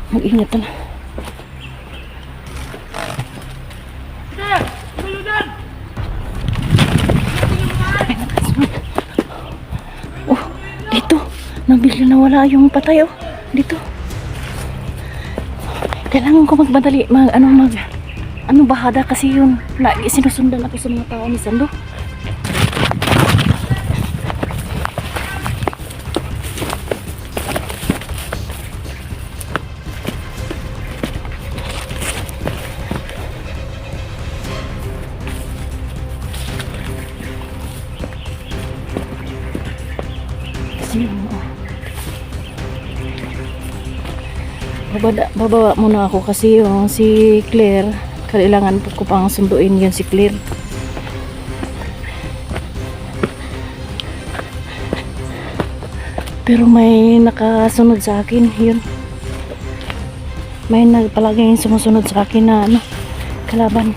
Mag-ingat na. Oh, dito. Nabigla na wala yung patay, oh. Dito. Kailangan ko magmadali. Bahada kasi yun. Lagi sinusundan ako sa mga tao ni Sando. Bababa muna ako kasi yung si Claire, kailangan ko pang sunduin yun si Claire. Pero may nakasunod sa akin yun. May palaging sumusunod sa akin na kalaban.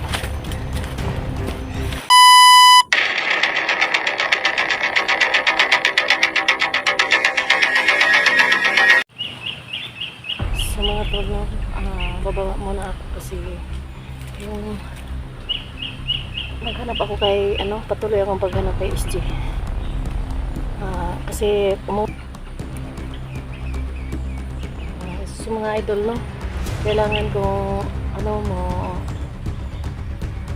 Sa mga tol, bababa muna ako kasi yung maghanap ako kay patuloy akong paghanap kay SG. Kasi sa mga idol, kailangan kong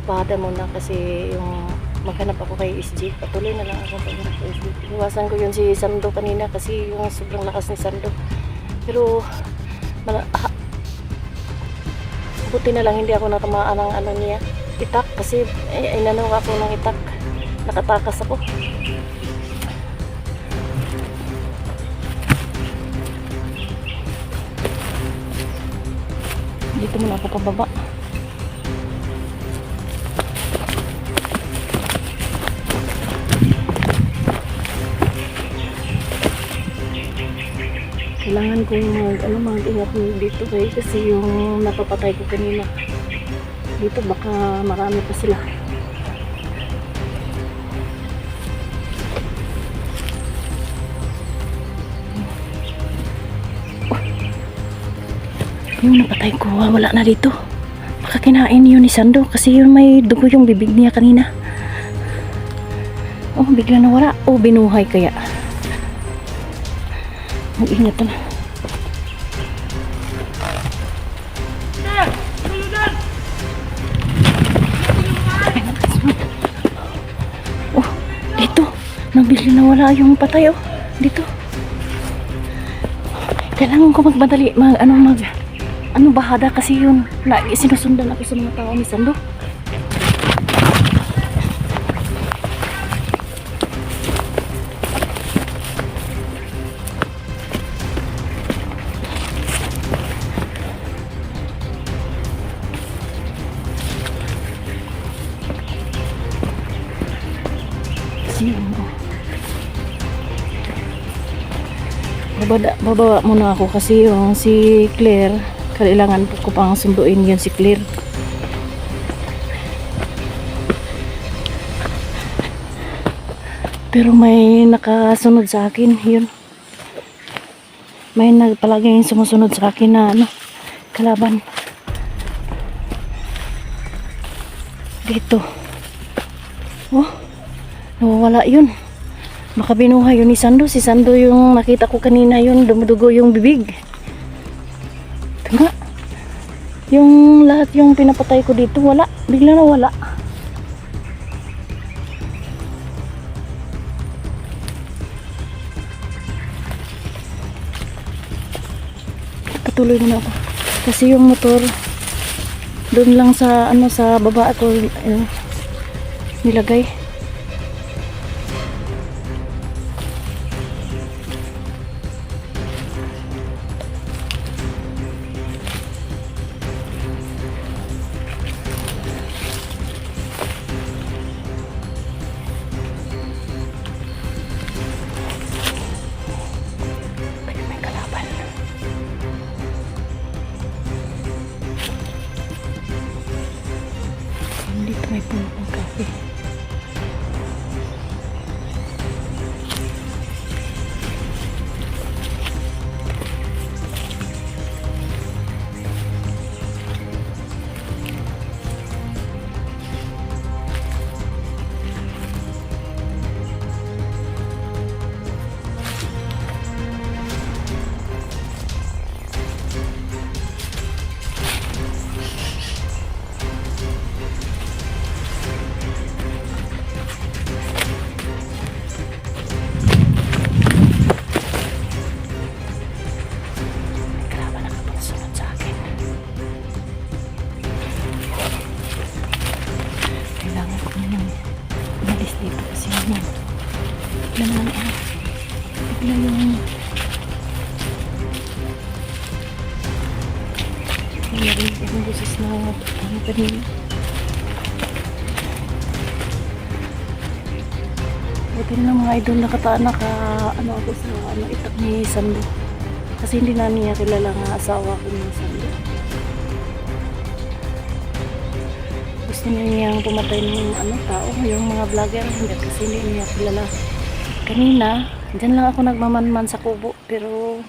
bahada muna kasi yung maghanap ako kay SG. Patuloy na lang ako paghanap kay SG. Iwasan ko yun si Sando kanina kasi yung sobrang lakas ni Sando. Pero buti na lang hindi ako natamaan ng niya itak kasi inano ako ng itak, nakatakas ako. Dito muna ako pababa. Kailangan kong mag-ingat dito kasi yung napapatay ko kanina dito baka marami pa sila. Yung napatay ko wala na dito, baka kinain yun ni Sando kasi yun may dugo yung bibig niya kanina. Oh, bigla na wala. Oh, binuhay kaya. Mag-ingat na. Oh, dito. Nabigla na wala yung patay, oh. Dito. Kailangan ko magmadali. Bahada kasi yun. Lagi sinusundan ako sa mga tao ni Sando. Bababa muna ako kasi yung si Claire, kailangan ko pang sunduin yun si Claire. Pero may nakasunod sa akin yun. May palaging sumusunod sa akin na kalaban. Dito. Oh, nawawala yun. Baka binuhay yun ni Sando. Si Sando yung nakita ko kanina yun, dumudugo yung bibig. Ito nga. Yung lahat yung pinapatay ko dito, wala. Bigla na wala. Patuloy muna ako. Kasi yung motor, doon lang sa sa baba ako nilagay. Dito may puno ng kape. narinig yung boses na ano kanina. Buti na mga idol ano ako sa itak ni Sando. Kasi hindi na niya kilala nga asawa ko ni Sando. Gusto niya niyang pumatay ng tao, yung mga vlogger, hindi kasi hindi niya kilala. Kanina, dyan lang ako nagmamanman sa kubo, pero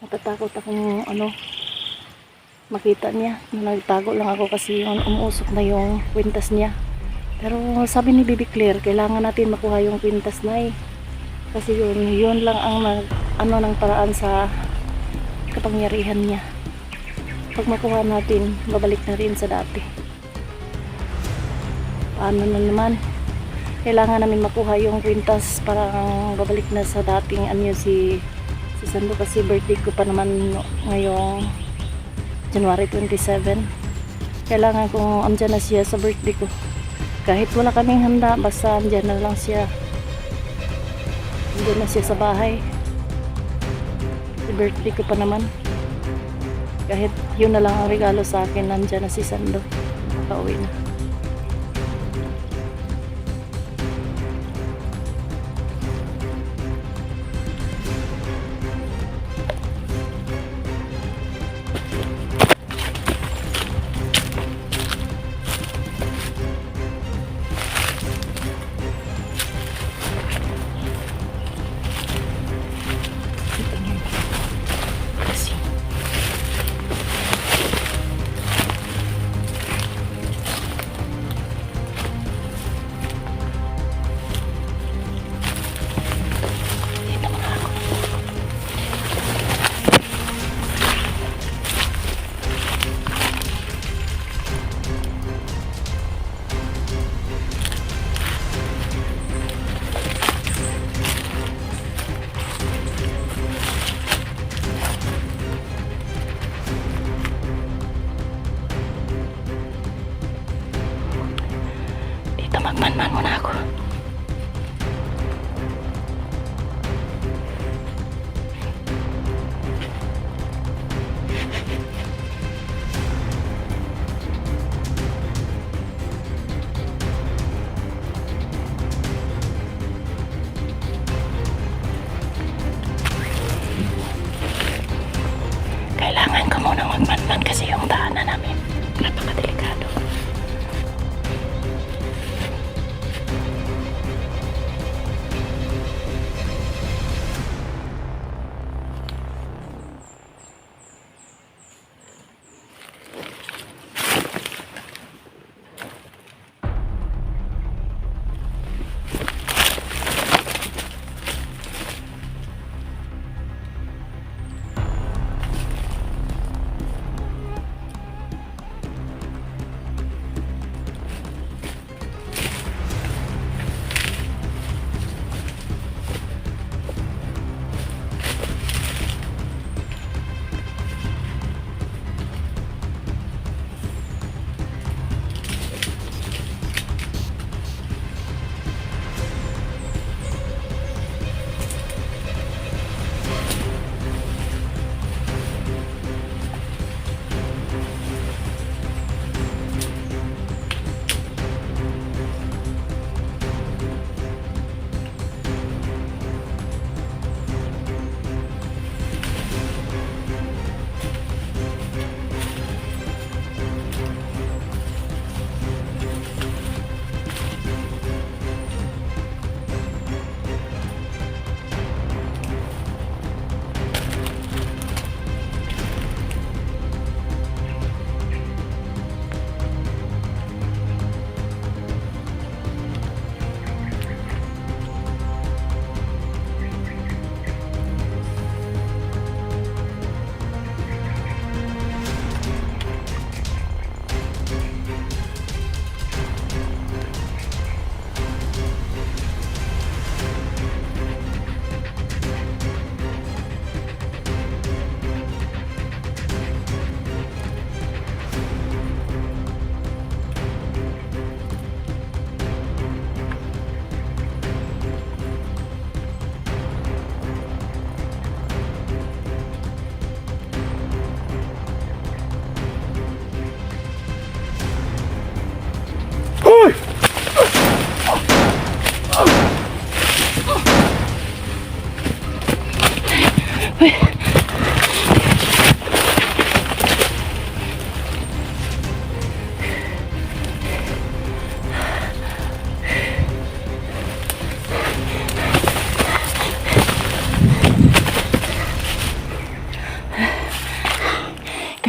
natatakot akong makita niya. Nagtago lang ako kasi yung umuusok na yung kwintas niya. Pero sabi ni Bibi Claire, kailangan natin makuha yung kwintas na eh. Kasi yun lang ang ng paraan sa kapangyarihan niya. Pag makuha natin, babalik na rin sa dati. Paano na naman? Kailangan namin makuha yung kwintas para babalik na sa dating si Sando, kasi birthday ko pa naman ngayong January 27. Kailangan kung andyan na siya sa birthday ko. Kahit wala kaming handa, basta andyan na lang siya. Andyan na siya sa bahay. Si birthday ko pa naman. Kahit yun na lang ang regalo sa akin, andyan na si Sando. Pauwi na. Magmanman muna ako. Kailangan ko munang magmanman kasi yung daanan namin napakadelikado.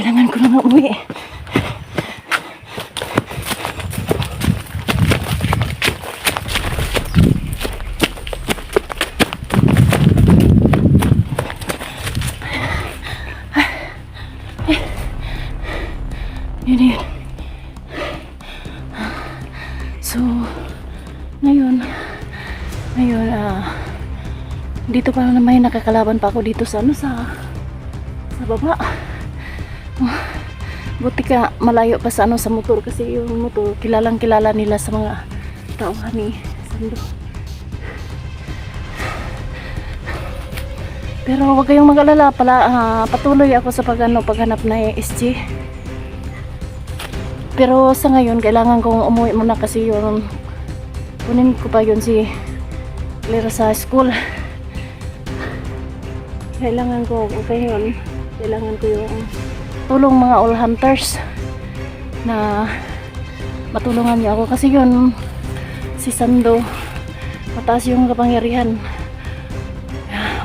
Kailangan ko na nga umuwi. Yun yun. So, ngayon, dito pa na may nakakalaban pa ako dito sa ano, sa baba. Buti ka malayo pa sa ano, sa motor, kasi yung motor kilalang kilala nila sa mga tauhan ni Sando. Pero wag kayong mag-alala, patuloy ako sa paghanap na SG. Pero sa ngayon kailangan kong umuwi muna kasi yung kunin ko pa yun si Claire sa school. Kailangan ko yung tulong mga all hunters na matulungan niyo ako kasi yun si Sando mataas yung kapangyarihan.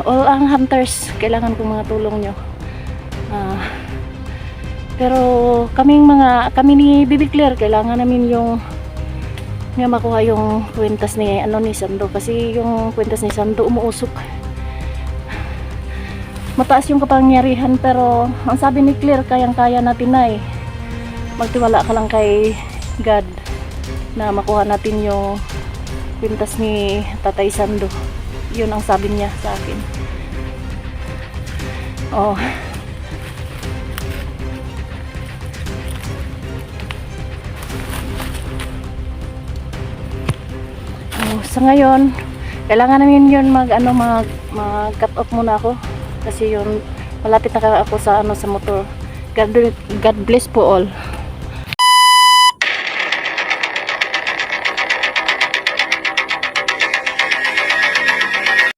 All ang hunters kailangan ko mga tulong niyo. Pero kami ni Bibi Claire kailangan namin yung nga makuha yung kwintas ni Sando kasi yung kwintas ni Sando umuusok. Mataas yung kapangyarihan pero ang sabi ni Claire kayang-kaya natin na magtiwala ka lang kay God na makuha natin yung kwintas ni Tatay Sando. Yun ang sabi niya sa akin. Oh. Sa ngayon, kailangan namin yun mag-cut off muna ako kasi yun malapit na ako sa sa motor. God bless po all.